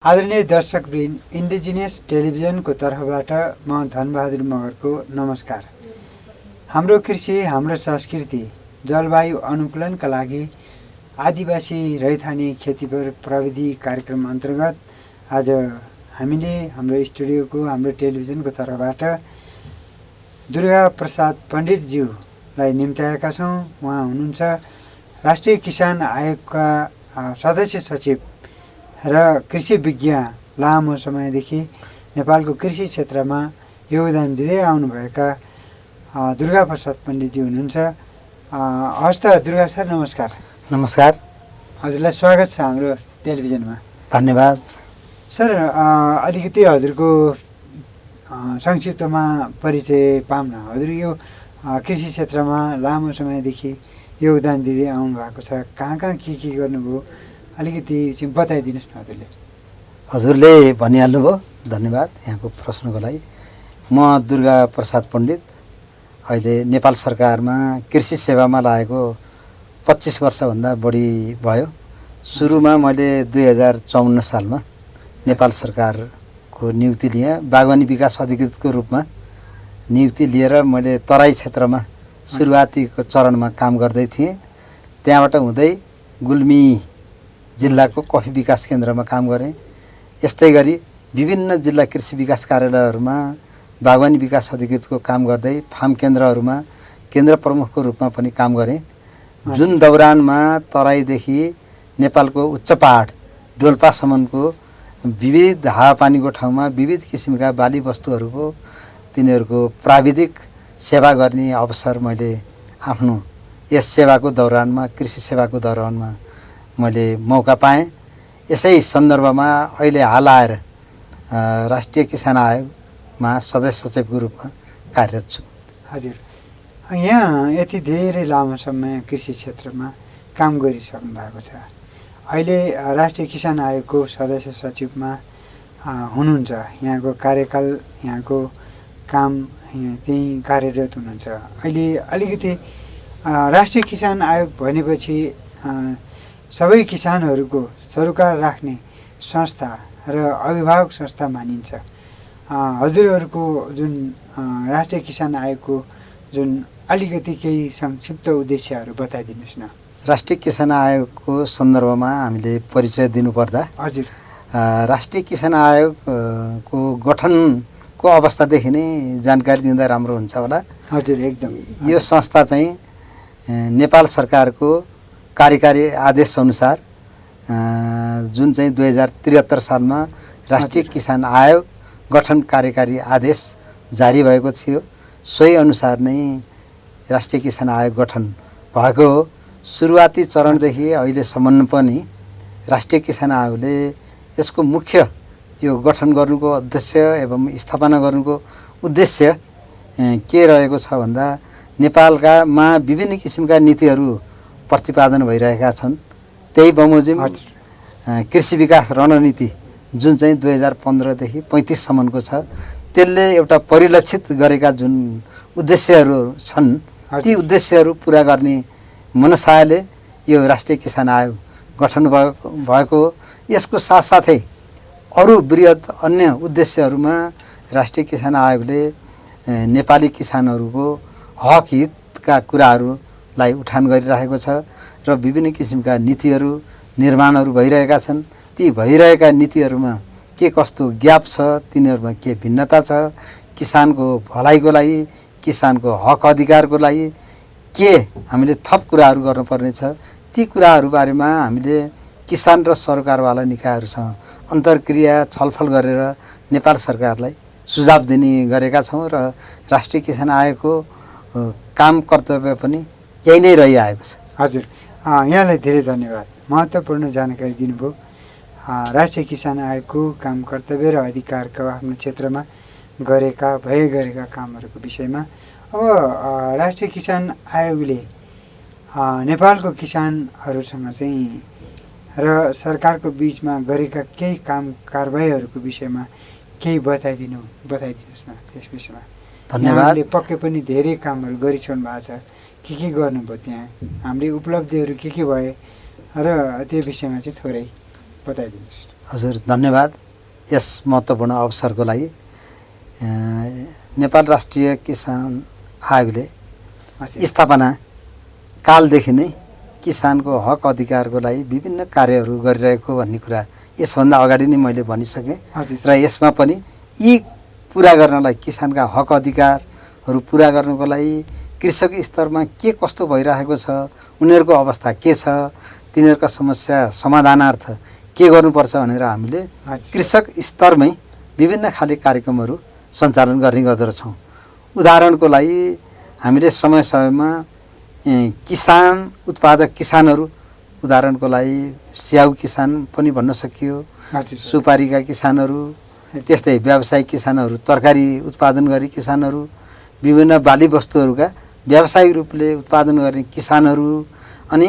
आदरणीय दर्शकवृन्द, इन्डिजिनियस टेलिभिजनको तर्फबाट म धनबहादुर मगरको नमस्कार। हाम्रो कृषि, हाम्रो संस्कृति, जलवायु अनुकूलनका लागि आदिवासी रैथाने खेतीपर प्रविधि कार्यक्रम अन्तर्गत आज हामीले हाम्रो स्टुडियोको, हाम्रो टेलिभिजनको तर्फबाट दुर्गा प्रसाद पण्डितज्यूलाई निम्त्याएका छौँ। उहाँ हुनुहुन्छ राष्ट्रिय किसान आयोगका सदस्य सचिव र कृषि विज्ञ, लामो समयदेखि नेपालको कृषि क्षेत्रमा योगदान दिँदै आउनुभएका दुर्गा प्रसाद पण्डितजी हुनुहुन्छ। हवस् त दुर्गा सर, नमस्कार। नमस्कार। हजुरलाई स्वागत छ हाम्रो टेलिभिजनमा। धन्यवाद सर। अलिकति हजुरको संक्षिप्तमा परिचय पाऊँ न। हजुर यो कृषि क्षेत्रमा लामो समयदेखि योगदान दिँदै आउनु भएको छ। कहाँ के गर्नुभयो, अलिकति चाहिँ बताइदिनुहोस् न हजुरले। हजुरले भनिहाल्नुभयो, धन्यवाद यहाँको प्रश्नको लागि। म दुर्गा प्रसाद पण्डित अहिले नेपाल सरकारमा कृषि सेवामा लागेको 25 वर्षभन्दा बढी भयो। सुरुमा मैले 2054 सालमा नेपाल सरकारको नियुक्ति लिएँ। बागवानी विकास अधिकृतको रूपमा नियुक्ति लिएर मैले तराई क्षेत्रमा सुरुवातीको चरणमा काम गर्दै थिएँ। त्यहाँबाट हुँदै गुल्मी जिल्लाको कफी विकास केन्द्रमा काम गरेँ। यस्तै गरी विभिन्न जिल्ला कृषि विकास कार्यालयहरूमा बागवानी विकास अधिकृतको काम गर्दै फार्म केन्द्रहरूमा केन्द्र प्रमुखको रूपमा पनि काम गरेँ। जुन दौरानमा तराईदेखि नेपालको उच्च पहाड डोल्पासम्मको विविध हावापानीको ठाउँमा विविध किसिमका बाली वस्तुहरूको तिनीहरूको प्राविधिक सेवा गर्ने अवसर मैले आफ्नो यस सेवाको दौरानमा, कृषि सेवाको दौरानमा मैले मौका पाएँ। यसै सन्दर्भमा अहिले हाल आएर राष्ट्रिय किसान आयोगमा सदस्य सचिवको रूपमा कार्यरत छु। हजुर, यहाँ यति धेरै लामो समय कृषि क्षेत्रमा काम गरिसक्नु भएको छ। अहिले राष्ट्रिय किसान आयोगको सदस्य सचिवमा हुनुहुन्छ। यहाँको कार्यकाल, यहाँको काम त्यही कार्यरत हुनुहुन्छ। अहिले अलिकति राष्ट्रिय किसान आयोग भनेपछि सबै किसानहरूको सरोकार राख्ने संस्था र अभिभावक संस्था मानिन्छ। हजुरहरूको जुन राष्ट्रिय किसान आयोगको जुन अलिकति केही संक्षिप्त उद्देश्यहरू बताइदिनुहोस् न। राष्ट्रिय किसान आयोगको सन्दर्भमा हामीले परिचय दिनुपर्दा, हजुर, राष्ट्रिय किसान आयोगको गठनको अवस्थादेखि नै जानकारी दिँदा राम्रो हुन्छ होला। हजुर, एकदम। यो संस्था चाहिँ नेपाल सरकारको कार्यकारी आदेश अनुसार जुन चाहिँ 2073 सालमा राष्ट्रिय किसान आयोग गठन कार्यकारी आदेश जारी भएको थियो, सोही अनुसार नै राष्ट्रिय किसान आयोग गठन भएको हो। सुरुवाती चरणदेखि अहिलेसम्म पनि राष्ट्रिय किसान आयोगले यसको मुख्य यो गठन गर्नुको उद्देश्य एवं स्थापना गर्नुको उद्देश्य के रहेको छ भन्दा, नेपालमा विभिन्न किसिमका नीतिहरू प्रतिपादन भइरहेका छन्। त्यही बमोजिम कृषि विकास रणनीति जुन चाहिँ 2015देखि 35सम्मको छ, त्यसले एउटा परिलक्षित गरेका जुन उद्देश्यहरू छन्, ती उद्देश्यहरू पुरा गर्ने मनसायले यो राष्ट्रिय किसान आयोग गठन भएको। यसको साथसाथै अरू वृहत अन्य उद्देश्यहरूमा राष्ट्रिय किसान आयोगले नेपाली किसानहरूको हक हितका कुराहरूलाई उठान गरिरहेको छ र विभिन्न किसिमका नीतिहरू निर्माणहरू भइरहेका छन्। ती भइरहेका नीतिहरूमा के कस्तो ग्याप छ, तिनीहरूमा के भिन्नता छ, किसानको भलाइको लागि, किसानको हक अधिकारको लागि के हामीले थप कुराहरू गर्नुपर्ने छ, ती कुराहरू बारेमा हामीले किसान र सरकारवाला निकायहरूसँग अन्तर्क्रिया छलफल गरेर नेपाल सरकारलाई सुझाव दिने गरेका छौँ र राष्ट्रिय किसान आयोगको काम कर्तव्य पनि यही नै रहिआएको छ। हजुर, यहाँलाई धेरै धन्यवाद। महत्त्वपूर्ण जानकारी दिनुभयो। राष्ट्रिय किसान आयोगको काम कर्तव्य र अधिकारको आफ्नो क्षेत्रमा गरेका कामहरूको विषयमा। अब राष्ट्रिय किसान आयोगले नेपालको किसानहरूसँग चाहिँ र सरकारको बिचमा गरेका केही काम कारबाहीहरूको विषयमा केही बताइदिनुहोस् न त्यस विषयमा। धन्यवाद। पक्कै पनि धेरै कामहरू गरिसक्नु भएको छ। के गर्नुभयो त्यहाँ, हाम्रै उपलब्धिहरू के भए र त्यो विषयमा चाहिँ थोरै बताइदिनुहोस्। हजुर धन्यवाद यस महत्त्वपूर्ण अवसरको लागि। नेपाल राष्ट्रिय किसान आयोगले स्थापना कालदेखि नै किसानको हक अधिकारको लागि विभिन्न कार्यहरू गरिरहेको भन्ने कुरा यसभन्दा अगाडि नै मैले भनिसकेँ र यसमा पनि यी पुरा गर्नलाई किसानका हक अधिकारहरू पुरा गर्नको लागि कृषक स्तरमा के कस्तो भइरहेको छ, उनीहरूको अवस्था के छ, तिनीहरूका समस्या समाधानार्थ के गर्नुपर्छ भनेर हामीले कृषक स्तरमै विभिन्न खाले कार्यक्रमहरू सञ्चालन गर्ने गर्दछौँ। उदाहरणको लागि हामीले समय समयमा किसान उत्पादक किसानहरू, उदाहरणको लागि स्याउ किसान पनि भन्न सकियो, सुपारीका किसानहरू, त्यस्तै व्यावसायिक किसानहरू, तरकारी उत्पादन गर्ने किसानहरू, विभिन्न बाली वस्तुहरूका व्यावसायिक रूपले उत्पादन गर्ने किसानहरू, अनि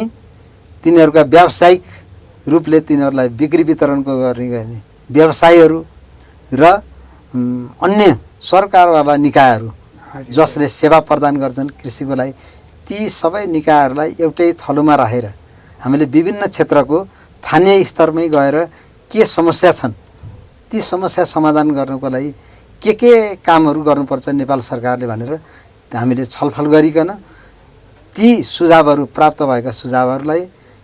तिनीहरूका व्यावसायिक रूपले तिनीहरूलाई बिक्री वितरणको गर्ने व्यवसायीहरू र अन्य सरकारवाला निकायहरू जसले सेवा प्रदान गर्छन् कृषिको लागि, ती सबै निकायहरूलाई एउटै थलोमा राखेर हामीले विभिन्न क्षेत्रको स्थानीय स्तरमै गएर के समस्या छन् ती समस्या समाधान गर्नको लागि के कामहरू गर्नुपर्छ नेपाल सरकारले भनेर हामीले छलफल गरिकन ती सुझावहरू प्राप्त भएका सुझावहरूलाई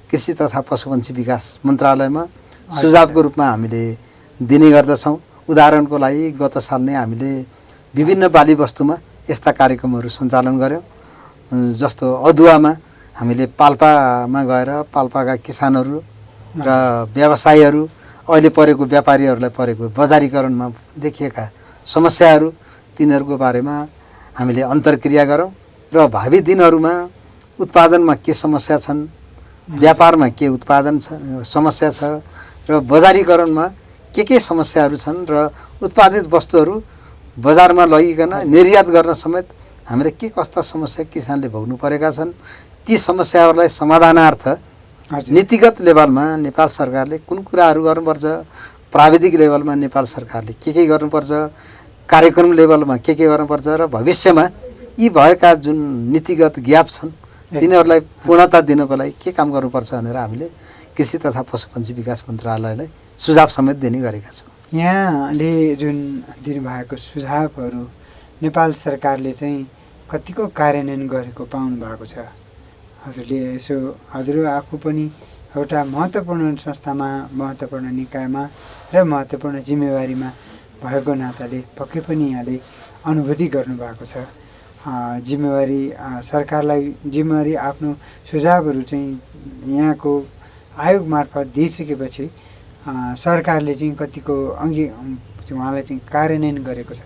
कृषि तथा पशुपन्छी विकास मन्त्रालयमा सुझावको रूपमा हामीले दिने गर्दछौँ। उदाहरणको लागि गत साल नै हामीले विभिन्न बाली वस्तुमा यस्ता कार्यक्रमहरू सञ्चालन गऱ्यौँ। जस्तो अदुवामा हामीले पाल्पामा गएर पाल्पाका किसानहरू र व्यवसायीहरू, अहिले परेको व्यापारीहरूलाई परेको बजारीकरणमा देखिएका समस्याहरू, तिनीहरूको बारेमा हामीले अन्तर्क्रिया गरौँ र भावी दिनहरूमा उत्पादनमा के समस्या छन्, व्यापारमा के उत्पादन समस्या छ र बजारीकरणमा के समस्याहरू छन् र उत्पादित वस्तुहरू बजारमा लगिकन निर्यात गर्न समेत हामीले के कस्ता समस्या किसानले भोग्नु परेका छन्, ती समस्याहरूलाई समाधानार्थ नीतिगत लेभलमा नेपाल सरकारले कुन कुराहरू गर्नुपर्छ, प्राविधिक लेभलमा नेपाल सरकारले के गर्नुपर्छ, कार्यक्रम लेभलमा के गर्नुपर्छ र भविष्यमा यी भएका जुन नीतिगत ग्याप छन् तिनीहरूलाई पूर्णता दिनको लागि के काम गर्नुपर्छ भनेर हामीले कृषि तथा पशुपन्छी विकास मन्त्रालयलाई सुझाव समेत दिने गरेका छौँ। यहाँले जुन दिनुभएको सुझावहरू नेपाल सरकारले चाहिँ कतिको कार्यान्वयन गरेको पाउनु भएको छ? हजुरले यसो हजुर आफू पनि एउटा महत्त्वपूर्ण संस्थामा, महत्त्वपूर्ण निकायमा र महत्त्वपूर्ण जिम्मेवारीमा भएको नाताले पक्कै पनि यहाँले अनुभूति गर्नुभएको छ। जिम्मेवारी सरकारलाई जिम्मेवारी आफ्नो सुझावहरू चाहिँ यहाँको आयोग मार्फत दिइसकेपछि सरकारले चाहिँ कतिको उहाँलाई चाहिँ कार्यान्वयन गरेको छ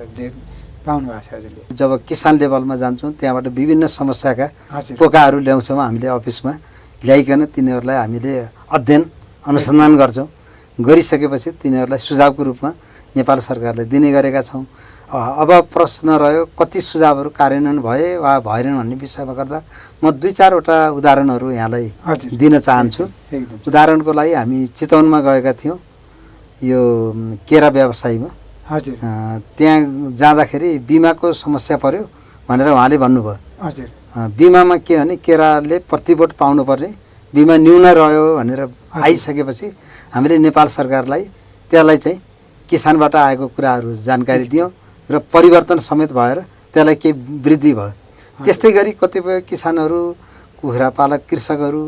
पाउनु भएको छ हजुरले? जब किसान लेभलमा जान्छौँ त्यहाँबाट विभिन्न समस्याका पोकाहरू ल्याउँछौँ हामीले अफिसमा, ल्याइकन तिनीहरूलाई हामीले अध्ययन अनुसन्धान गर्छौँ। गरिसकेपछि तिनीहरूलाई सुझावको रूपमा नेपाल सरकारले दिने गरेका छौँ। अब प्रश्न रह्यो कति सुझावहरू कार्यान्वयन भए वा भएनन् भन्ने विषयमा गर्दा म 2-4वटा उदाहरणहरू यहाँलाई दिन चाहन्छु। उदाहरणको लागि हामी चितवनमा गएका थियौँ यो केरा व्यवसायीमा। त्यहाँ जाँदाखेरि बिमाको समस्या पर्यो भनेर उहाँले भन्नुभयो। बिमामा के भने केराले प्रतिबोट पाउनुपर्ने बिमा न्यून रह्यो भनेर आइसकेपछि हामीले नेपाल सरकारलाई त्यसलाई चाहिँ किसानबाट आएको कुराहरू जानकारी दियौँ र परिवर्तन समेत भएर त्यसलाई केही वृद्धि भयो। त्यस्तै गरी कतिपय किसानहरू, कुखुरा पालक कृषकहरू,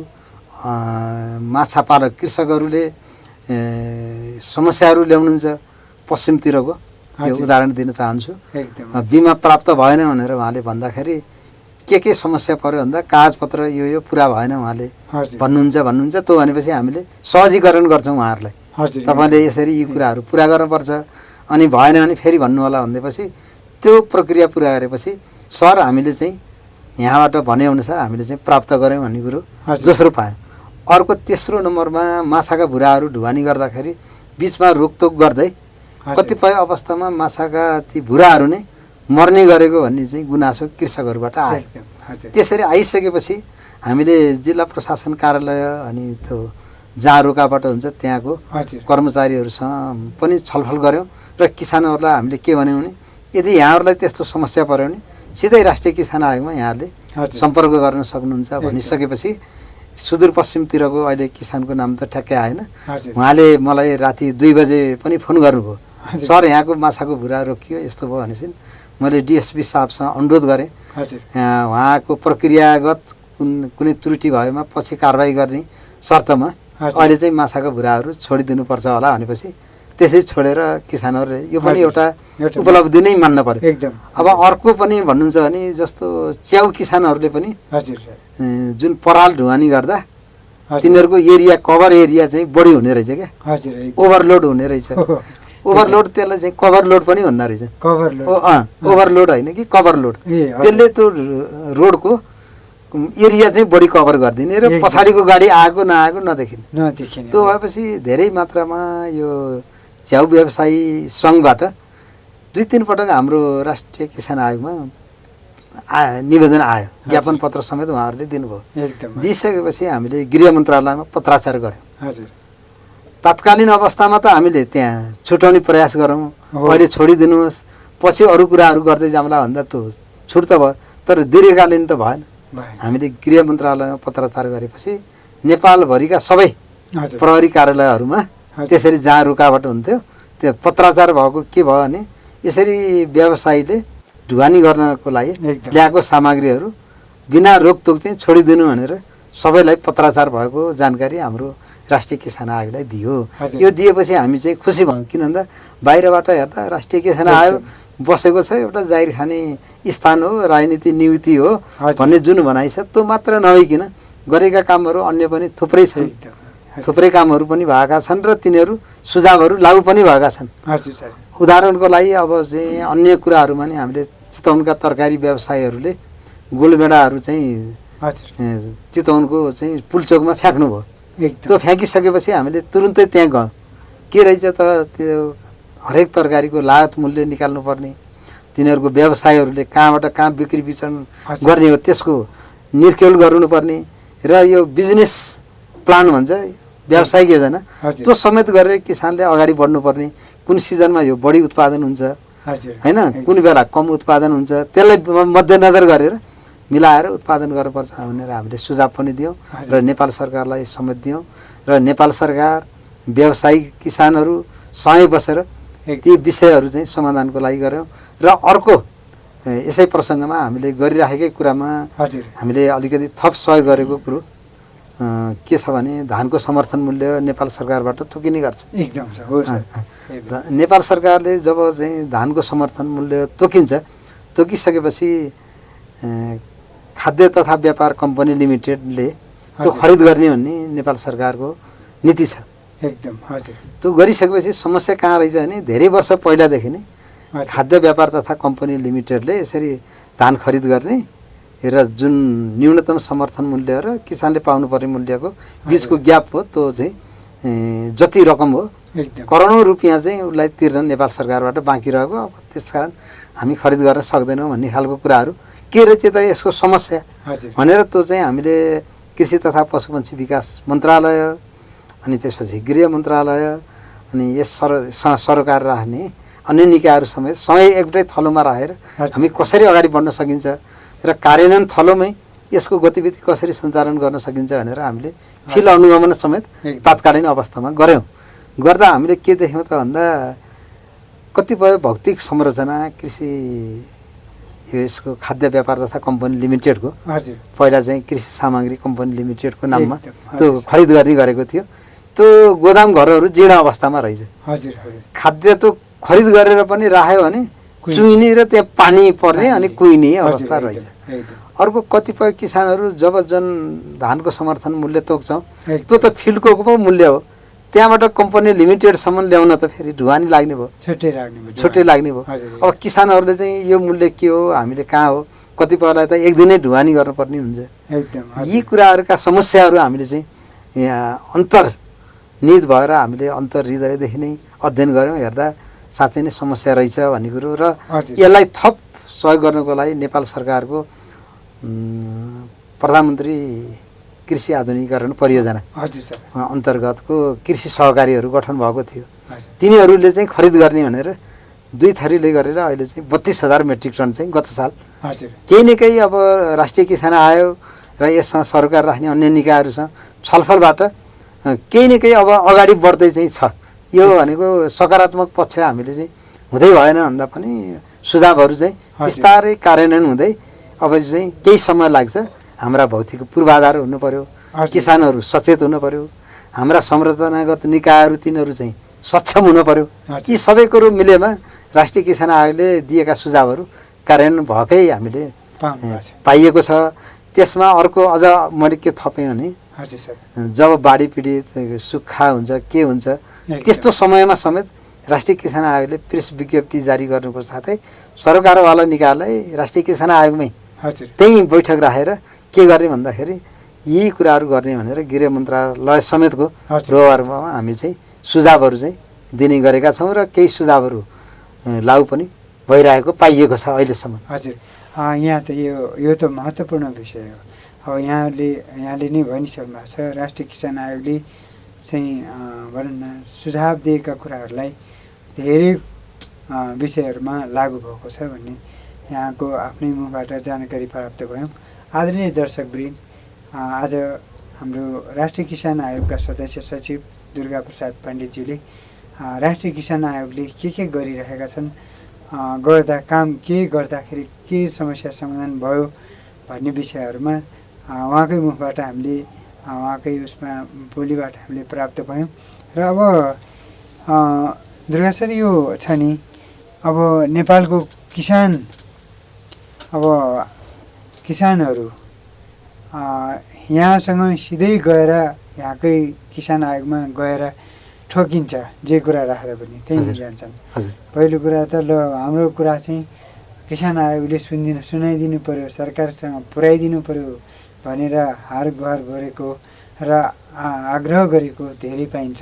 माछा पालक कृषकहरूले समस्याहरू ल्याउनुहुन्छ पश्चिमतिरको, यो उदाहरण दिन चाहन्छु। बिमा प्राप्त भएन भनेर उहाँले भन्दाखेरि के समस्या पर्यो भन्दा कागजपत्र यो पुरा भएन उहाँले भन्नुहुन्छ। त्यो भनेपछि हामीले सहजीकरण गर्छौँ उहाँहरूलाई, तपाईँले यसरी यी कुराहरू पुरा गर्नुपर्छ, अनि भएन भने फेरि भन्नु होला भनेपछि त्यो प्रक्रिया पुरा गरेपछि सर हामीले चाहिँ यहाँबाट भनेअनुसार हामीले चाहिँ प्राप्त गऱ्यौँ भन्ने कुरो दोस्रो पायौँ। अर्को तेस्रो नम्बरमा माछाका भुराहरू ढुवानी गर्दाखेरि बिचमा रोकटोक गर्दै कतिपय अवस्थामा माछाका ती भुराहरू नै मर्ने गरेको भन्ने चाहिँ गुनासो कृषकहरूबाट आयो। त्यसरी आइसकेपछि हामीले जिल्ला प्रशासन कार्यालय अनि त्यो जहाँ रोकाबाट हुन्छ त्यहाँको कर्मचारीहरूसँग पनि छलफल गऱ्यौँ र किसानहरूलाई हामीले के भन्यौँ भने यदि यहाँहरूलाई त्यस्तो समस्या पर्यो भने सिधै राष्ट्रिय किसान आयोगमा यहाँहरूले सम्पर्क गर्न सक्नुहुन्छ भनिसकेपछि सुदूरपश्चिमतिरको अहिले किसानको नाम त ठ्याक्कै आएन। हजुर उहाँले मलाई राति 2 बजे पनि फोन गर्नुभयो, हजुर। सर यहाँको माछाको भुरा रोकियो यस्तो भयो भनेपछि मैले डिएसपी साहबसँग अनुरोध गरेँ, हजुर उहाँको प्रक्रियागत कुनै त्रुटि भएमा पछि कारबाही गर्ने शर्तमा हजुर। अहिले चाहिँ माछाको भुराहरू छोडिदिनुपर्छ होला भनेपछि त्यसै छोडेर किसानहरूले यो पनि हजुर। एउटा एउटा उपलब्धि नै मान्न पर्यो। एकदम अब अर्को पनि भन्नुहुन्छ भने जस्तो च्याउ किसानहरूले पनि हजुर जुन पराल ढुवानी गर्दा हजुर तिनीहरूको एरिया कभर एरिया चाहिँ बढी हुने रहेछ क्या, हजुर ओभरलोड हुने रहेछ। ओभरलोड त्यसलाई चाहिँ कभर लोड पनि भन्दा रहेछ। कभर ओभरलोड होइन कि कभर लोड, ए हजुर। त्यसले त्यो रोडको एरिया चाहिँ बढी कभर गरिदिने र एकदम। पछाडिको गाडी आएको नआएको नदेखिने। नदेखिने त्यो भएपछि धेरै मात्रामा यो च्याउ व्यवसायी सङ्घबाट 2-3 पटक हाम्रो राष्ट्रिय किसान आयोगमा निवेदन आयो, ज्ञापन पत्र समेत उहाँहरूले दिनुभयो। एकदम दिइसकेपछि हामीले गृह मन्त्रालयमा पत्राचार गऱ्यौँ। हजुर तत्कालीन अवस्थामा त हामीले त्यहाँ छुटाउने प्रयास गरौँ, हो। अहिले छोडिदिनुहोस्, पछि अरू कुराहरू गर्दै जाउँला भन्दा त छुट त भयो, तर दीर्घकालीन त भएन। भयो हामीले गृह मन्त्रालयमा पत्राचार गरेपछि नेपालभरिका सबै हजुर प्रहरी कार्यालयहरूमा हजुर। त्यसरी जहाँ रुकावट हुन्थ्यो त्यो पत्राचार भएको के भयो भने यसरी व्यवसायीले ढुवानी गर्नको लागि एकदम। ल्याएको सामग्रीहरू बिना रोकतोक चाहिँ छोडिदिनु भनेर सबैलाई पत्राचार भएको जानकारी हाम्रो राष्ट्रिय किसान आयोगलाई दियो। हजुर। यो दिएपछि हामी चाहिँ खुसी भयौँ, किन भन्दा बाहिरबाट हेर्दा राष्ट्रिय किसान आयोग बसेको छ एउटा जाहिर खाने स्थान हो, राजनीति नियुक्ति हो हजुर। भन्ने जुन भनाइ छ त्यो मात्र नभइकन गरेका कामहरू अन्य पनि थुप्रै छन्। एकदम हजुर। थुप्रै कामहरू पनि भएका छन् र तिनीहरू सुझावहरू लागू पनि भएका छन्। हजुर सर उदाहरणको लागि अब चाहिँ अन्य कुराहरूमा नि हामीले चितवनका तरकारी व्यवसायीहरूले गोलभेडाहरू चाहिँ हजुर चितवनको चाहिँ पुलचोकमा फ्याँक्नुभयो। एकदम त्यो फ्याँकिसकेपछि हामीले तुरुन्तै त्यहाँ गयौँ, के रहेछ त त्यो हरेक तरकारीको लागत मूल्य निकाल्नुपर्ने, तिनीहरूको व्यवसायीहरूले कहाँबाट कहाँ बिक्री वितरण हजुर। गर्ने हो त्यसको निर्खेल गर्नुपर्ने र यो बिजनेस प्लान भन्छ व्यावसायिक योजना हजुर। त्यो समेत गरेर किसानले अगाडि बढ्नुपर्ने, कुन सिजनमा यो बढी उत्पादन हुन्छ हजुर होइन, कुन बेला कम उत्पादन हुन्छ, त्यसलाई मध्यनजर गरेर मिलाएर उत्पादन गर्नुपर्छ भनेर हामीले सुझाव पनि दियौँ हजुर। र नेपाल सरकारलाई समेत दियौँ र नेपाल सरकार व्यावसायिक किसानहरू सँगै बसेर ती विषयहरू चाहिँ समाधानको लागि गऱ्यौँ। र अर्को यसै प्रसङ्गमा हामीले गरिराखेकै कुरामा हजुर हामीले अलिकति थप सहयोग गरेको कुरो के छ भने धानको समर्थन मूल्य नेपाल सरकारबाट तोकिने गर्छ। एकदम सर हो सर एकदम। नेपाल सरकारले जब चाहिँ धानको समर्थन मूल्य तोकिन्छ, तोकिसकेपछि खाद्य तथा व्यापार कम्पनी लिमिटेडले त्यो हजुर। खरिद गर्ने भन्ने नेपाल सरकारको नीति छ। एकदम हजुर त्यो गरिसकेपछि समस्या कहाँ रहेछ भने धेरै वर्ष पहिलादेखि नै हजुर। खाद्य व्यापार तथा कम्पनी लिमिटेडले यसरी धान खरिद गर्ने र जुन न्यूनतम समर्थन मूल्य र किसानले पाउनुपर्ने मूल्यको बिचको ग्याप हो त्यो चाहिँ जति रकम हो एकदम करोडौँ रुपियाँ चाहिँ उसलाई तिर्न नेपाल सरकारबाट बाँकी रहेको, अब त्यसकारण हामी खरिद गर्न सक्दैनौँ भन्ने खालको कुराहरू के रहेछ त यसको समस्या हजुर भनेर त्यो चाहिँ हामीले कृषि तथा पशुपन्छी विकास मन्त्रालय अनि त्यसपछि गृह मन्त्रालय अनि यस सरकार राख्ने अन्य निकायहरू समेत सँगै एउटै थलोमा राखेर हजुर। हामी कसरी अगाडि बढ्न सकिन्छ र कार्यान्वयन थलोमै यसको गतिविधि कसरी सञ्चालन गर्न सकिन्छ भनेर हामीले फिल्ड अनुगमन समेत एकदम। तात्कालीन अवस्थामा गऱ्यौँ। गर्दा हामीले के देख्यौँ त भन्दा कतिपय भौतिक संरचना कृषि यसको खाद्य व्यापार तथा कम्पनी लिमिटेडको हजुर पहिला चाहिँ कृषि सामग्री कम्पनी लिमिटेडको नाममा एकदम, त्यो हजुर। खरिद गर्ने गरेको थियो। त्यो गोदाम घरहरू जीर्ण अवस्थामा रहेछ। हजुर हजुर खाद्य त खरिद गरेर पनि राख्यो भने चुइने र त्यहाँ पानी पर्ने अनि कुहिने अवस्था हजुर, रहेछ। एकदम अर्को कतिपय किसानहरू जब जुन धानको समर्थन मूल्य तोक्छौँ एकदम। त्यो त फिल्डको पो मूल्य हो, त्यहाँबाट कम्पनी लिमिटेडसम्म ल्याउन त फेरि ढुवानी लाग्ने भयो, छुट्टै लाग्ने भयो। हजुर। अब किसानहरूले चाहिँ यो मूल्य के हो, हामीले कहाँ हो, कतिपयलाई त एक दिनै ढुवानी गर्नुपर्ने हुन्छ। एकदम यी कुराहरूका समस्याहरू हामीले चाहिँ यहाँ अन्तर्निहित भएर हामीले अन्तर्हृदयदेखि नै अध्ययन गऱ्यौँ। हेर्दा साँच्चै नै समस्या रहेछ भन्ने कुरो र हजुर। यसलाई थप सहयोग गर्नको लागि नेपाल सरकारको प्रधानमन्त्री कृषि आधुनिकीकरण परियोजना हजुर सर अन्तर्गतको कृषि सहकारीहरू गठन भएको थियो। हजुर तिनीहरूले चाहिँ खरिद गर्ने भनेर 2 थरीले गरेर अहिले चाहिँ 32,000 मेट्रिक टन चाहिँ गत साल हजुर केही न केही अब राष्ट्रिय किसान आयोग र यससँग सरकार राख्ने अन्य निकायहरूसँग छलफलबाट केही न केही अब अगाडि बढ्दै चाहिँ छ। यो भनेको सकारात्मक पक्ष हामीले चाहिँ हुँदै भएन भन्दा पनि सुझावहरू चाहिँ बिस्तारै कार्यान्वयन हुँदै अब चाहिँ केही समय लाग्छ। हाम्रा भौतिक पूर्वाधार हुनु पर्यो, किसानहरू सचेत हुनु पर्यो, हाम्रा संरचनागत निकायहरू तिनीहरू चाहिँ सक्षम हुनु पर्यो। यी सबै कुरो मिलेमा राष्ट्रिय किसान आयोगले दिएका सुझावहरू कार्यान्वयन भएकै हामीले पाइएको छ। त्यसमा अर्को अझ मैले के थपेँ भने जब बाढी पीडित सुक्खा हुन्छ के हुन्छ त्यस्तो समयमा समेत राष्ट्रिय किसान आयोगले प्रेस विज्ञप्ति जारी गर्नुको साथै सरकारवाला निकायलाई राष्ट्रिय किसान आयोगमै त्यही बैठक राखेर के गर्ने भन्दाखेरि यी कुराहरू गर्ने भनेर गृह मन्त्रालय समेतको रोहरमा हामी चाहिँ सुझावहरू चाहिँ दिने गरेका छौँ र केही सुझावहरू लागू पनि भइरहेको पाइएको छ अहिलेसम्म। हजुर, यहाँ त यो त महत्त्वपूर्ण विषय हो। अब यहाँले नै भनिसक्नु भएको छ राष्ट्रिय किसान आयोगले चाहिँ भनौँ न सुझाव दिएका कुराहरूलाई धेरै विषयहरूमा लागू भएको छ भन्ने यहाँको आफ्नै मुखबाट जानकारी प्राप्त भयौँ। आदरणीय दर्शकवृन्द, आज हाम्रो राष्ट्रिय किसान आयोगका सदस्य सचिव दुर्गा प्रसाद पण्डितज्यूले राष्ट्रिय किसान आयोगले के गरिरहेका छन्, काम के गर्दाखेरि के समस्या समाधान भयो भन्ने विषयहरूमा उहाँकै मुखबाट हामीले उहाँकै उसमा बोलीबाट हामीले प्राप्त भयौँ। र अब दुर्गा सर, यो छ नि अब नेपालको किसानहरू यहाँसँग सिधै गएर यहाँकै किसान आयोगमा गएर ठोकिन्छ, जे कुरा राख्दा पनि त्यहीँ जान्छन्। पहिलो कुरा त ल हाम्रो कुरा चाहिँ किसान आयोगले सुनाइदिनु पर्यो, सरकारसँग पुर्याइदिनु पर्यो भनेर हार गुहार गरेको र आग्रह गरेको धेरै पाइन्छ।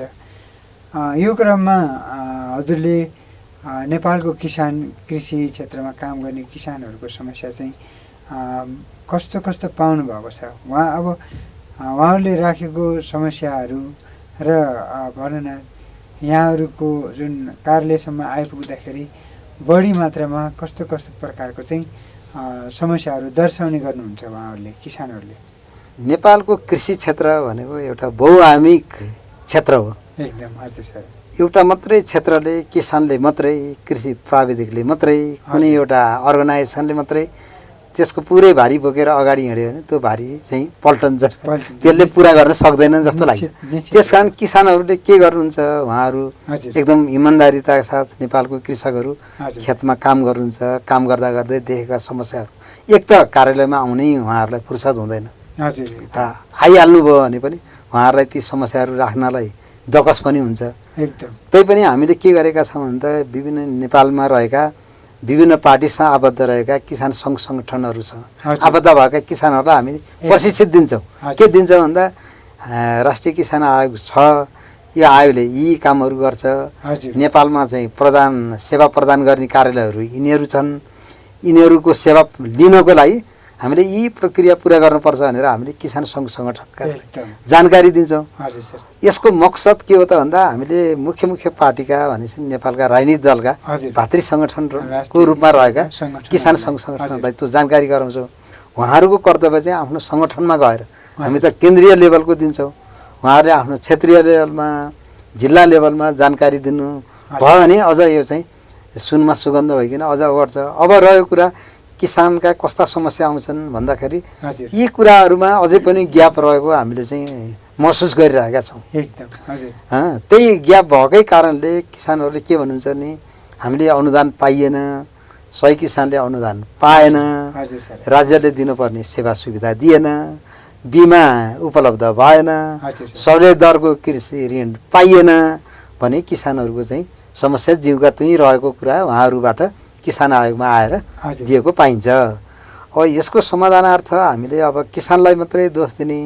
यो क्रममा हजुरले नेपालको कृषि क्षेत्रमा काम गर्ने किसानहरूको समस्या चाहिँ कस्तो पाउनु भएको छ? उहाँहरूले राखेको समस्याहरू र भनौँ न यहाँहरूको जुन कार्यालयसम्म आइपुग्दाखेरि बढी मात्रामा कस्तो प्रकारको चाहिँ समस्याहरू दर्शाउने गर्नुहुन्छ उहाँहरूले, किसानहरूले? नेपालको कृषि क्षेत्र भनेको एउटा बहुआयामिक क्षेत्र हो। एकदम, हजुर सर। एउटा मात्रै क्षेत्रले, किसानले मात्रै, कृषि प्राविधिकले मात्रै, कुनै एउटा अर्गनाइजेसनले मात्रै त्यसको पुरै भारी बोकेर अगाडि हिँड्यो भने त्यो भारी चाहिँ पल्टन्छ, त्यसले पुरा गर्न सक्दैन जस्तो लाग्छ। त्यसकारण किसानहरूले के गर्नुहुन्छ, उहाँहरू एकदम इमान्दारिताका साथ नेपालको कृषकहरू खेतमा काम गर्नुहुन्छ। काम गर्दा गर्दै देखेका समस्याहरू एक त कार्यालयमा आउनै उहाँहरूलाई फुर्सद हुँदैन, आइहाल्नुभयो भने पनि उहाँहरूलाई ती समस्याहरू राख्नलाई दकस पनि हुन्छ। एकदम। त्यही पनि हामीले के गरेका छौँ भने त विभिन्न नेपालमा रहेका विभिन्न पार्टीसँग आबद्ध रहेका किसान सङ्घ सङ्गठनहरूसँग आबद्ध भएका किसानहरूलाई हामी प्रशिक्षित दिन्छौँ। के दिन्छौँ भन्दा राष्ट्रिय किसान आयोग छ, यो आयोगले यी कामहरू गर्छ। नेपालमा चाहिँ सेवा प्रदान गर्ने कार्यालयहरू यिनीहरू छन्, यिनीहरूको सेवा लिनको लागि हामीले यी प्रक्रिया पुरा गर्नुपर्छ भनेर हामीले किसान सङ्घ सङ्गठनका जानकारी दिन्छौँ। यसको मकसद के हो त भन्दा हामीले मुख्य पार्टीका भनेपछि नेपालका राजनीतिक दलका भातृ सङ्गठनको रूपमा रहेका किसान सङ्घ सङ्गठनलाई त्यो जानकारी गराउँछौँ। उहाँहरूको कर्तव्य चाहिँ आफ्नो सङ्गठनमा गएर हामी त केन्द्रीय लेभलको दिन्छौँ, उहाँहरूले आफ्नो क्षेत्रीय लेभलमा, जिल्ला लेभलमा जानकारी दिनु भयो भने अझ यो चाहिँ सुनमा सुगन्ध भइकन अझ गर्छ। अब रह्यो कुरा किसानका कस्ता समस्या आउँछन् भन्दाखेरि यी कुराहरूमा अझै पनि ग्याप रहेको हामीले चाहिँ महसुस गरिरहेका छौँ। एकदम, हजुर। त्यही ग्याप भएकै कारणले किसानहरूले के भन्नुहुन्छ नि, हामीले अनुदान पाइएन, सही किसानले अनुदान पाएन, राज्यले दिनुपर्ने सेवा सुविधा दिएन, बिमा उपलब्ध भएन, सहुलियत दरको कृषि ऋण पाइएन भने किसानहरूको चाहिँ समस्या जिउका त्यहीँ रहेको कुरा उहाँहरूबाट किसान आयोगमा आएर दिएको पाइन्छ। अब यसको समाधानार्थ हामीले अब किसानलाई मात्रै दोष दिने,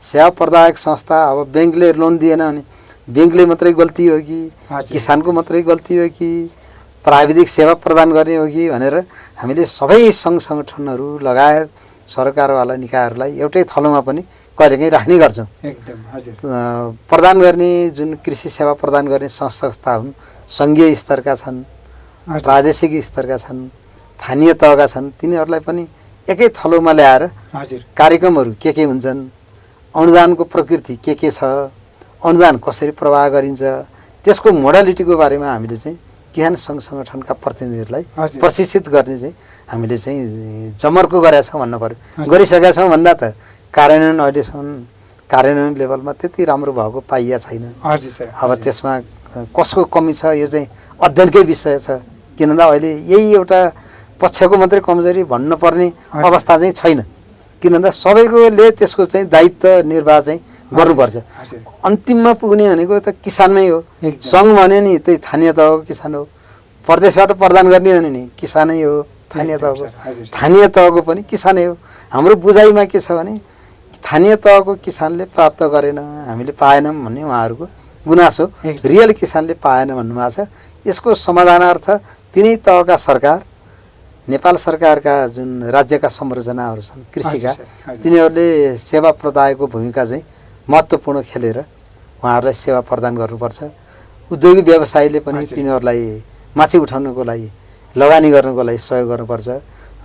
सेवा प्रदायक संस्था, अब ब्याङ्कले लोन दिएन भने ब्याङ्कले मात्रै गल्ती हो कि, किसानको मात्रै गल्ती हो कि, प्राविधिक सेवा प्रदान गर्ने हो कि भनेर हामीले सबै सङ्घ सङ्गठनहरू लगायत सरकारवाला निकायहरूलाई एउटै थलोमा पनि कहिलेकाहीँ राख्ने गर्छौँ। एकदम, हजुर। प्रदान गर्ने जुन कृषि सेवा प्रदान गर्ने संस्था हुन्, सङ्घीय स्तरका छन्, प्रादेशिक स्तरका छन्, स्थानीय तहका छन्, तिनीहरूलाई पनि एकै थलोमा ल्याएर हजुर कार्यक्रमहरू के हुन्छन्, अनुदानको प्रकृति के छ, अनुदान कसरी प्रवाह गरिन्छ, त्यसको मोडालिटीको बारेमा हामीले चाहिँ किसान सङ्घ सङ्गठनका प्रतिनिधिहरूलाई हजुर। प्रशिक्षित गर्ने चाहिँ हामीले चाहिँ जमर्को गरेका छौँ भन्नु पर्यो। गरिसकेका छौँ भन्दा त कार्यान्वयन अहिलेसम्म कार्यान्वयन लेभलमा त्यति राम्रो भएको पाइया छैन। हजुर सर। अब त्यसमा कसको कमी छ यो चाहिँ अध्ययनकै विषय छ। किन भन्दा अहिले यही एउटा पक्षको मात्रै कमजोरी भन्नुपर्ने अवस्था चाहिँ छैन। किन भन्दा सबैकोले त्यसको चाहिँ दायित्व निर्वाह चाहिँ गर्नुपर्छ। अन्तिममा पुग्ने भनेको त किसानमै हो। सङ्घ भन्यो नि त्यही स्थानीय तहको किसान हो, प्रदेशबाट प्रदान गर्ने भने नि किसानै हो, स्थानीय तहको स्थानीय तहको पनि किसानै हो। हाम्रो बुझाइमा के छ भने स्थानीय तहको किसानले प्राप्त गरेन, हामीले पाएनौँ भन्ने उहाँहरूको गुनासो, रियल किसानले पाएन भन्नुभएको छ। यसको समाधानार्थ तिनै तहका सरकार, नेपाल सरकारका जुन राज्यका संरचनाहरू छन् कृषिका, तिनीहरूले सेवा प्रदायको भूमिका चाहिँ महत्त्वपूर्ण खेलेर उहाँहरूलाई सेवा प्रदान गर्नुपर्छ। उद्योगी व्यवसायीले पनि तिनीहरूलाई माथि उठाउनको लागि, लगानी गर्नको लागि सहयोग गर्नुपर्छ।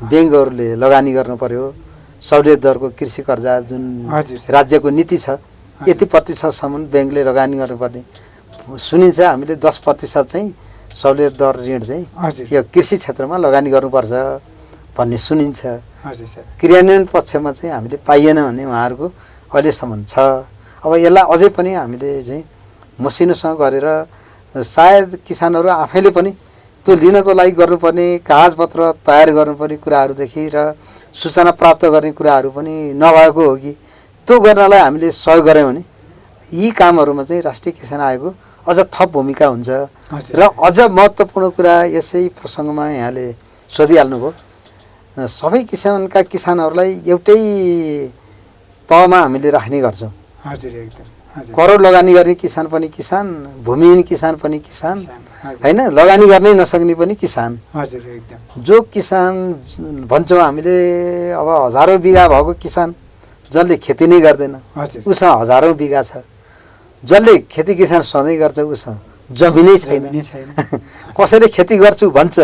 ब्याङ्कहरूले लगानी गर्नु पर्यो। सहुलियत दरको कृषि कर्जा जुन राज्यको नीति छ, यति प्रतिशतसम्म ब्याङ्कले लगानी गर्नुपर्ने सुनिन्छ। हामीले 10% चाहिँ सहुलियत दर ऋण चाहिँ यो कृषि क्षेत्रमा लगानी गर्नुपर्छ भन्ने सुनिन्छ। क्रियान्वयन पक्षमा चाहिँ हामीले पाइएन भने उहाँहरूको अहिलेसम्म छ। अब यसलाई अझै पनि हामीले चाहिँ मसिनोसँग गरेर सायद किसानहरू आफैले पनि त्यो लिनको लागि गर्नुपर्ने कागजपत्र तयार गर्नुपर्ने कुराहरूदेखि र सूचना प्राप्त गर्ने कुराहरू पनि नभएको हो कि त्यो गर्नलाई हामीले सहयोग गऱ्यौँ भने यी कामहरूमा चाहिँ राष्ट्रिय किसान आयोगको अझ थप भूमिका हुन्छ। र अझ महत्त्वपूर्ण कुरा यसै प्रसङ्गमा यहाँले सोधिहाल्नुभयो, सबै किसानका किसानहरूलाई एउटै तहमा हामीले राख्ने गर्छौँ। करोड लगानी गर्ने किसान पनि किसान, भूमिहीन किसान पनि किसान, होइन लगानी गर्नै नसक्ने पनि किसान। जो किसान भन्छौँ हामीले अब हजारौँ बिघा भएको किसान जसले खेती नै गर्दैन, उसँग हजारौँ बिघा छ। जसले खेती किसान सधैँ गर्छ उसँग जमिनै छैन। कसैले खेती गर्छु भन्छ,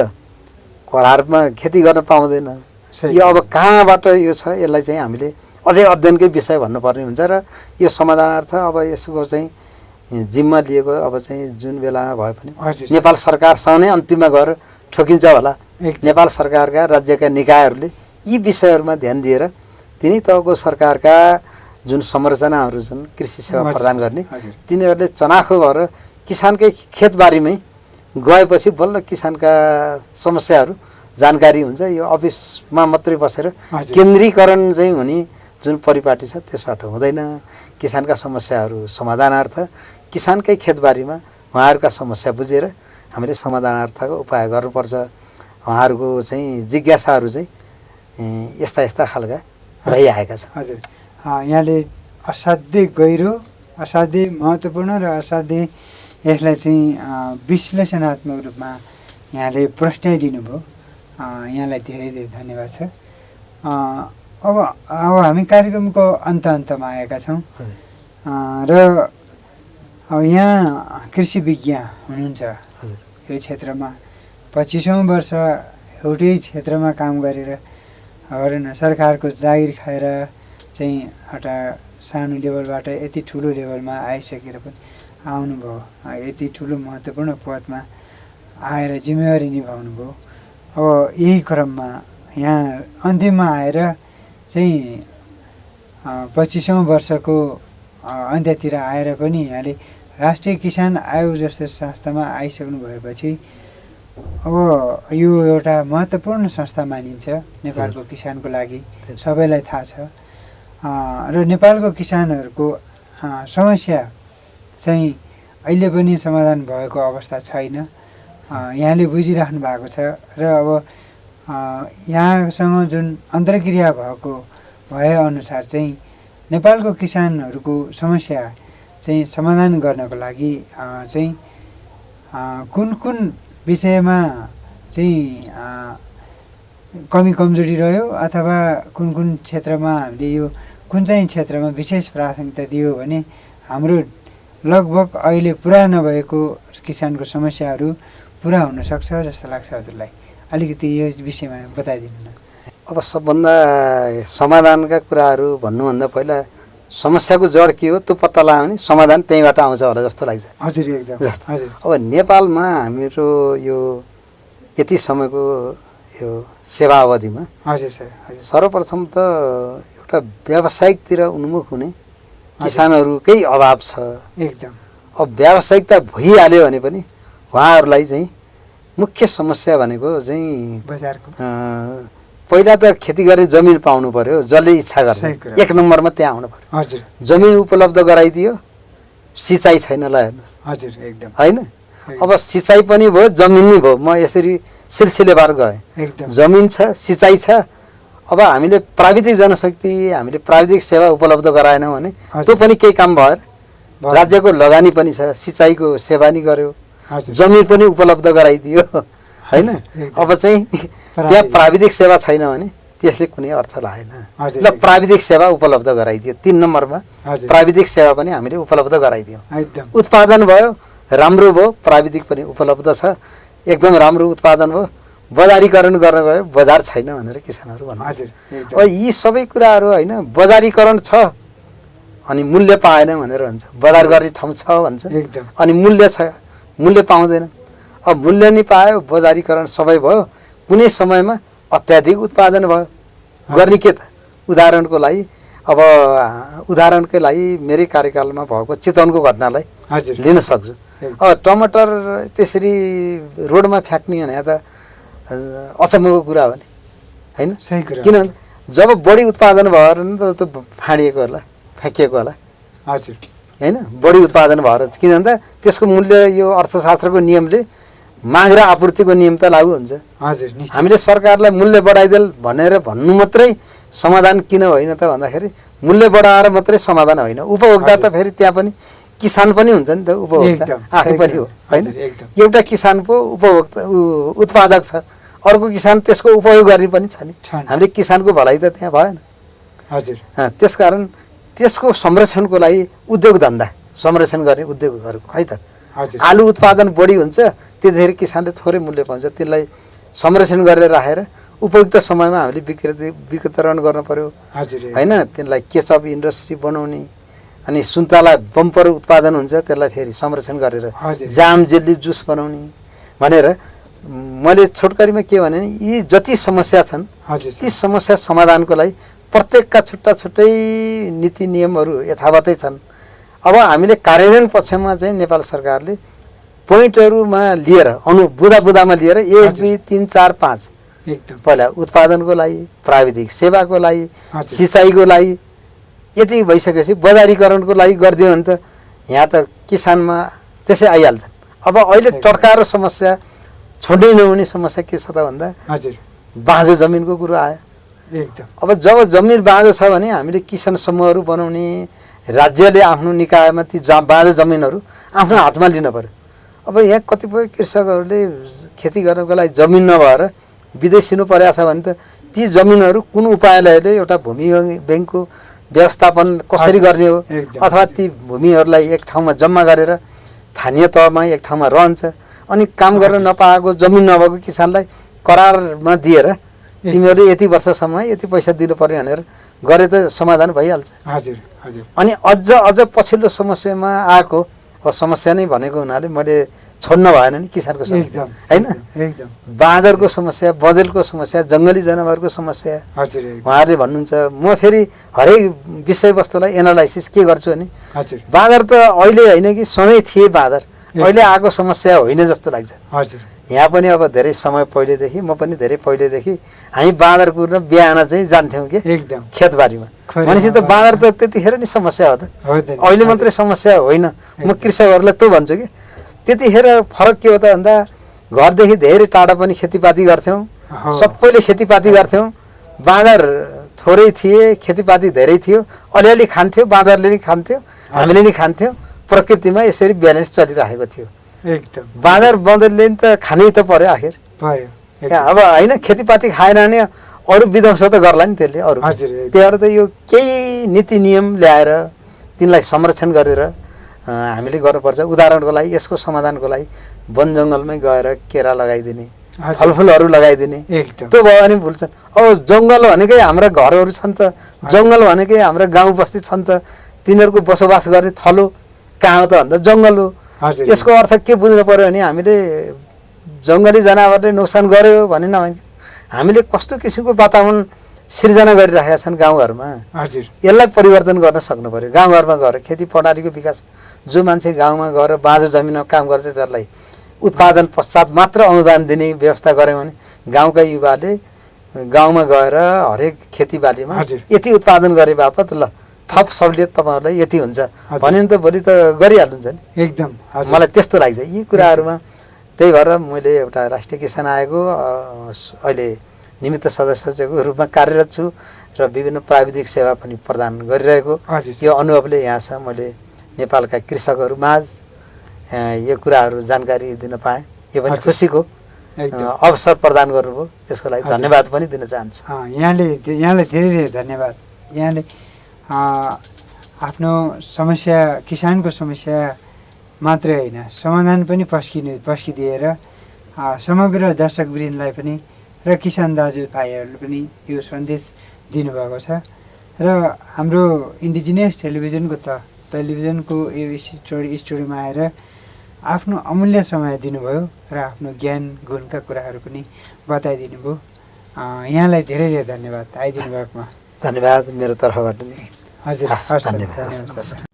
करारमा खेती गर्न पाउँदैन। यो अब कहाँबाट यो छ, यसलाई चाहिँ हामीले अझै अध्ययनकै विषय भन्नुपर्ने हुन्छ। र यो समाधानार्थ अब यसको चाहिँ जिम्मा लिएको अब चाहिँ जुन बेलामा भए पनि नेपाल सरकारसँग नै अन्तिममा गएर ठोकिन्छ होला। नेपाल सरकारका राज्यका निकायहरूले यी विषयहरूमा ध्यान दिएर तिनै तहको सरकारका जुन संरचनाहरू छन् कृषि सेवा प्रदान गर्ने, तिनीहरूले चनाखो भएर किसानकै खेतबारीमै गएपछि बल्ल किसानका समस्याहरू जानकारी हुन्छ। यो अफिसमा मात्रै बसेर केन्द्रीकरण चाहिँ हुने जुन परिपाटी छ त्यसबाट हुँदैन। किसानका समस्याहरू समाधानार्थ किसानकै खेतबारीमा उहाँहरूका समस्या बुझेर हामीले समाधानार्थको उपाय गर्नुपर्छ। उहाँहरूको चाहिँ जिज्ञासाहरू चाहिँ यस्ता यस्ता खालका रहिआएका छन्। हजुर, यहाँले असाध्यै गहिरो, असाध्यै महत्त्वपूर्ण र असाध्यै यसलाई चाहिँ विश्लेषणात्मक रूपमा यहाँले प्रश्नाइदिनु भयो। यहाँलाई धेरै धेरै धन्यवाद छ। अब हामी कार्यक्रमको अन्तमा आएका छौँ र अब यहाँ कृषि विज्ञ हुनुहुन्छ, यो क्षेत्रमा 25औँ वर्ष एउटै क्षेत्रमा काम गरेर हेर्नु सरकारको जागिर खाएर चाहिँ एउटा सानो लेभलबाट यति ठुलो लेभलमा आइसकेर पनि आउनुभयो, यति ठुलो महत्त्वपूर्ण पदमा आएर जिम्मेवारी निभाउनु भयो। अब यही क्रममा यहाँ अन्तिममा आएर चाहिँ 25औँ वर्षको अन्त्यतिर आएर पनि यहाँले राष्ट्रिय किसान आयोग जस्तो संस्थामा आइसक्नु भएपछि अब यो एउटा महत्त्वपूर्ण संस्था मानिन्छ नेपालको किसानको लागि, सबैलाई थाहा छ। र नेपालको किसानहरूको समस्या चाहिँ अहिले पनि समाधान भएको अवस्था छैन। यहाँले बुझिराख्नु भएको छ र अब यहाँसँग जुन अन्तर्क्रिया भएको भएअनुसार चाहिँ नेपालको किसानहरूको समस्या चाहिँ समाधान गर्नको लागि चाहिँ कुन कुन विषयमा चाहिँ कमी कमजोरी रह्यो अथवा कुन कुन क्षेत्रमा हामीले यो कुन चाहिँ क्षेत्रमा विशेष प्राथमिकता दियो भने हाम्रो लगभग अहिले पुरा नभएको किसानको समस्याहरू पुरा हुनसक्छ जस्तो लाग्छ हजुरलाई? अलिकति यो विषयमा बताइदिनु न। अब सबभन्दा समाधानका कुराहरू भन्नुभन्दा पहिला समस्याको जड के हो त्यो पत्ता लगाउने समाधान त्यहीँबाट आउँछ होला जस्तो लाग्छ। हजुर एकदम हजुर। अब नेपालमा हाम्रो यो यति समयको यो सेवा अवधिमा हजुर सर हजुर। सर्वप्रथम त एउटा व्यावसायिकतिर उन्मुख हुने किसानहरूकै अभाव छ एकदम। अब व्यावसायिकता भइहाल्यो भने पनि उहाँहरूलाई चाहिँ मुख्य समस्या भनेको चाहिँ बजारको पहिला त खेती गर्ने जमिन पाउनु पर्यो, जसले इच्छा गर्ने एक नम्बरमा त्यहाँ आउनु पर्यो। हजुर। जमिन उपलब्ध गराइदियो, सिँचाइ छैन ल हेर्नुहोस्। हजुर एकदम। होइन अब सिँचाइ पनि भयो, जमिन नि भयो। म यसरी सिलसिलेवार गएँ। एकदम। जमिन छ, सिँचाइ छ। अब हामीले प्राविधिक जनशक्ति, हामीले प्राविधिक सेवा उपलब्ध गराएनौँ भने त्यो पनि केही काम भएर राज्यको लगानी पनि छ, सिँचाइको सेवा नि गर्यो, जमिन पनि उपलब्ध गराइदियो होइन। अब चाहिँ त्यहाँ प्राविधिक सेवा छैन भने त्यसले कुनै अर्थ लागेन। ल प्राविधिक सेवा उपलब्ध गराइदियो, 3 नम्बरमा प्राविधिक सेवा पनि हामीले उपलब्ध गराइदियौँ। उत्पादन भयो, राम्रो भयो, प्राविधिक पनि उपलब्ध छ, एकदम राम्रो उत्पादन भयो। बजारीकरण गर्न गयो, बजार छैन भनेर किसानहरू भन्नुहुन्छ। अब यी सबै कुराहरू होइन, बजारीकरण छ अनि मूल्य पाएन भनेर भन्छ, बजार गर्ने ठाउँ छ भन्छ अनि मूल्य छ, मूल्य पाउँदैन। अब मूल्य नि पायो, बजारीकरण सबै भयो, कुनै समयमा अत्याधिक उत्पादन भयो, गर्ने के त? उदाहरणको लागि अब उदाहरणकै लागि मेरै कार्यकालमा भएको चितवनको घटनालाई लिन सक्छु। अब टमाटर त्यसरी रोडमा फ्याँक्ने भने त अचम्मको कुरा हो नि होइन। किनभने जब बढी उत्पादन भएर नि त त्यो फाँडिएको होला, फ्याँकिएको होला। हजुर होइन, बढी उत्पादन भएर किनभने त्यसको मूल्य यो अर्थशास्त्रको नियमले माग र आपूर्तिको नियम त लागू हुन्छ। हजुर। हामीले सरकारलाई मूल्य बढाइदेल भनेर भन्नु मात्रै समाधान किन होइन त भन्दाखेरि मूल्य बढाएर मात्रै समाधान होइन। उपभोक्ता त फेरि त्यहाँ पनि किसान पनि हुन्छ नि त, उपभोक्ता आफै पनि हो होइन। एउटा किसान पो उपभोक्ता उत्पादक छ, अर्को किसान त्यसको उपयोग गर्ने पनि छ नि। हामीले किसानको भलाइ त त्यहाँ भएन। हजुर। त्यसकारण त्यसको संरक्षणको लागि उद्योग धन्दा संरक्षण गर्ने उद्योगहरू खै त। आलु उत्पादन बढी हुन्छ, त्यतिखेर किसानले थोरै मूल्य पाउँछ, त्यसलाई संरक्षण गरेर राखेर उपयुक्त समयमा हामीले वितरण गर्न पर्यो होइन। त्यसलाई केचअप इन्डस्ट्री बनाउने अनि सुन्तला बम्पर उत्पादन हुन्छ, त्यसलाई फेरि संरक्षण गरेर जाम जेल्ली जुस बनाउने भनेर मैले छोटकरीमा के भने यी जति समस्या छन् ती समस्या समाधानको लागि प्रत्येकका छुट्टा छुट्टै नीति नियमहरू यथावतै छन्। अब हामीले कार्यान्वयन पक्षमा चाहिँ नेपाल सरकारले पोइन्टहरूमा लिएर बुदा बुदामा लिएर 1 2 3 4 5 एकदम पहिला उत्पादनको लागि, प्राविधिक सेवाको लागि, सिँचाइको लागि यति भइसकेपछि बजारीकरणको लागि गरिदियो भने त यहाँ त किसानमा त्यसै आइहाल्छन्। अब अहिले टड्कारो समस्या, छोड्नै नहुने समस्या के छ त भन्दा बाँझो जमिनको कुरो आयो। एकदम। अब जब जमिन बाँझो छ भने हामीले किसान समूहहरू बनाउने, राज्यले आफ्नो निकायमा ती बाँझो जमिनहरू आफ्नो हातमा लिन पर्यो। अब यहाँ कतिपय कृषकहरूले खेती गर्नको लागि जमिन नभएर विदेशिनु परेको छ भने त ती जमिनहरू कुन उपायले एउटा भूमि ब्याङ्कको व्यवस्थापन कसरी गर्ने हो, अथवा ती भूमिहरूलाई एक ठाउँमा जम्मा गरेर स्थानीय तहमा एक ठाउँमा रहन्छ अनि काम गर्न नपाएको जमिन नभएको किसानलाई करारमा दिएर तिमीहरूले यति वर्षसम्म यति पैसा दिनु पर्यो भनेर गरे त समाधान भइहाल्छ। हजुर हजुर। अनि अझ पछिल्लो समस्यामा आएको, अब समस्या नै भनेको हुनाले मैले छोड्न भएन नि किसानको समस्या होइन। बाँदरको समस्या, बँदेलको समस्या, जङ्गली जनावरको समस्या उहाँहरूले भन्नुहुन्छ। म फेरि हरेक विषयवस्तुलाई एनालाइसिस के गर्छु भने बाँदर त अहिले होइन कि सधैँ थिए, बाँदर अहिले आएको समस्या होइन जस्तो लाग्छ। यहाँ पनि अब धेरै समय पहिलेदेखि, म पनि धेरै पहिलेदेखि हामी बाँदर कुर्न बिहान चाहिँ जान्थ्यौँ कि एकदम खेतबारीमा। भनेपछि त बाँदर त त्यतिखेर नि समस्या हो त, अहिले मात्रै समस्या होइन। म कृषकहरूलाई त्यो भन्छु कि त्यतिखेर फरक के हो त भन्दा घरदेखि धेरै टाढा पनि खेतीपाती गर्थ्यौँ, सबैले खेतीपाती गर्थ्यौँ, बाँदर थोरै थिए, खेतीपाती धेरै थियो, अलिअलि खान्थ्यो, बाँदरले नि खान्थ्यो, हामीले नि खान्थ्यौँ, प्रकृतिमा यसरी ब्यालेन्स चलिरहेको थियो। एकदम। बाँदर बँदरले नि त खानै त पर्यो आखिर पर्यो। अब होइन खेतीपाती खाएन भने अरू विध्वंस त गर्ला नि त्यसले अरू। त्यही भएर त यो केही नीति नियम ल्याएर तिनलाई संरक्षण गरेर हामीले गर्नुपर्छ। उदाहरणको लागि यसको समाधानको लागि वन जङ्गलमै गएर केरा लगाइदिने, हजुर। फलफुलहरू लगाइदिने एकदम त्यो भयो भने भुल्छन्। अब जङ्गल भनेकै हाम्रा घरहरू छन् त, जङ्गल भनेकै हाम्रा गाउँ बस्ती छन् त, तिनीहरूको बसोबास गर्ने थलो कहाँ हो त भन्दा जङ्गल हो। हजुर यसको अर्थ के बुझ्नु पर्यो भने हामीले जङ्गली जनावरले नोक्सान गर्यो भने नभए हामीले कस्तो किसिमको वातावरण सिर्जना गरिराखेका छन् गाउँघरमा, हजुर यसलाई परिवर्तन गर्न सक्नु पर्यो। गाउँघरमा गएर खेती प्रणालीको विकास, जो मान्छे गाउँमा गएर बाँझो जमिनमा काम गर्छ त्यसलाई उत्पादन पश्चात मात्र अनुदान दिने व्यवस्था गऱ्यौँ भने गाउँका युवाले गाउँमा गएर हरेक खेतीबालीमा हजुर। यति उत्पादन गरे बापत ल थप सहुलियत तपाईँहरूलाई यति हुन्छ हजुर। भन्यो भने त भोलि त गरिहाल्नुहुन्छ नि। एकदम हजुर मलाई त्यस्तो लाग्छ यी कुराहरूमा। त्यही भएर मैले एउटा राष्ट्रिय किसान आयोगको अहिले निमित्त सदस्यको रूपमा कार्यरत छु र विभिन्न प्राविधिक सेवा पनि प्रदान गरिरहेको हजुर यो अनुभवले यहाँसम्म मैले नेपालका कृषकहरू माझ यो कुराहरू जानकारी दिन पाएँ। यो पनि हजुर। खुसीको एकदम अवसर प्रदान गर्नुभयो, त्यसको लागि हजुर। धन्यवाद पनि दिन चाहन्छु। यहाँलाई धेरै धेरै धन्यवाद। यहाँले आफ्नो समस्या, किसानको समस्या मात्रै होइन समाधान पनि पस्किदिएर समग्र दर्शकवृन्दलाई पनि र किसान दाजुभाइहरूले पनि यो सन्देश दिनुभएको छ। र हाम्रो इन्डिजिनियस टेलिभिजनको यो स्टुडियोमा आएर आफ्नो अमूल्य समय दिनुभयो र आफ्नो ज्ञान गुणका कुराहरू पनि बताइदिनु भयो। यहाँलाई धेरै धेरै धन्यवाद आइदिनु भएकोमा। धन्यवाद मेरो तर्फबाट नि। हजुर हस्, हस्, धन्यवाद। धन्यवाद।